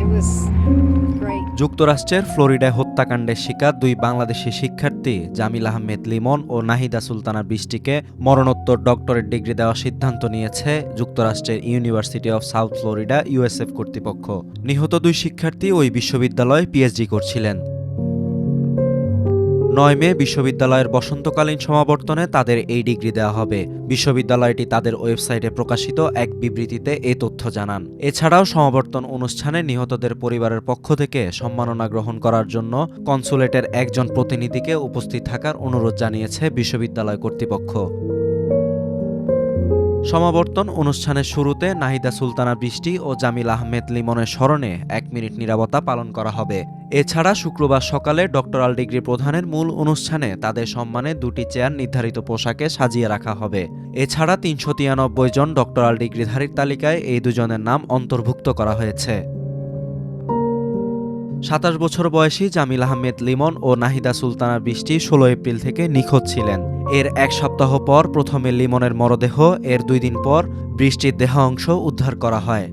It was great. যুক্তরাষ্ট্রের ফ্লোরিডায় হত্যাকাণ্ডের শিকার দুই বাংলাদেশি শিক্ষার্থী জামিল আহমেদ লিমন ও নাহিদা সুলতানা বৃষ্টিকে মরণোত্তর ডক্টরেট ডিগ্রি দেওয়ার সিদ্ধান্ত নিয়েছে যুক্তরাষ্ট্রের university of south Florida USF কর্তৃপক্ষ। নিহত দুই শিক্ষার্থী ওই বিশ্ববিদ্যালয়ে পিএইচডি করছিলেন। ৯ মে বিশ্ববিদ্যালয়ের বসন্তকালীন সমাবর্তনে তাদের এই ডিগ্রি দেওয়া হবে। বিশ্ববিদ্যালয়টি তাদের ওয়েবসাইটে প্রকাশিত এক বিবৃতিতে এ তথ্য জানান। এছাড়াও সমাবর্তন অনুষ্ঠানে নিহতদের পরিবারের পক্ষ থেকে সম্মাননা গ্রহণ করার জন্য কনসুলেটের একজন প্রতিনিধিকে উপস্থিত থাকার অনুরোধ জানিয়েছে বিশ্ববিদ্যালয় কর্তৃপক্ষ। সমাবর্তন অনুষ্ঠানের শুরুতে নাহিদা সুলতানা বৃষ্টি ও জামিল আহমেদ লিমনের স্মরণে ১ মিনিট নীরবতা পালন করা হবে। এছাড়া শুক্রবার সকালে ডক্টরাল ডিগ্রি প্রদানের মূল অনুষ্ঠানে তাদের সম্মানে দুটি চেয়ার নির্ধারিত পোশাকে সাজিয়ে রাখা হবে। এছাড়া ৩৯৩ জন ডক্টরাল ডিগ্রিধারীর তালিকায় এই দুজনের নাম অন্তর্ভুক্ত করা হয়েছে। ২৭ বছর বয়সী জামিল আহমেদ লিমন ও নাহিদা সুলতানা বৃষ্টি ১৬ এপ্রিল থেকে নিখোঁজ ছিলেন। এর এক সপ্তাহ পর প্রথমে লিমনের মরদেহ, এর ২ দিন পর বৃষ্টির দেহ অংশ উদ্ধার করা হয়।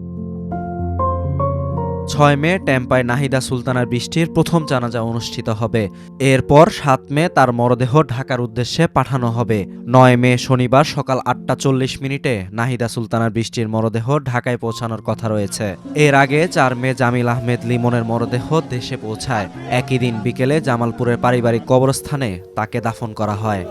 ৬ মে ট্যাম্পায় নাহিদা সুলতানার বৃষ্টির প্রথম জানাজা অনুষ্ঠিত হবে। এরপর ৭ মে তার মরদেহ ঢাকার উদ্দেশ্যে পাঠানো হবে। ৯ মে শনিবার সকাল ৮টা ৪০ নাহিদা সুলতানার বৃষ্টির মরদেহ ঢাকায় পৌঁছানোর কথা রয়েছে। এর আগে ৪ মে জামিল আহমেদ লিমনের মরদেহ দেশে পৌঁছায়। একই দিন বিকেলে জামালপুরের পারিবারিক কবরস্থানে তাকে দাফন করা হয়।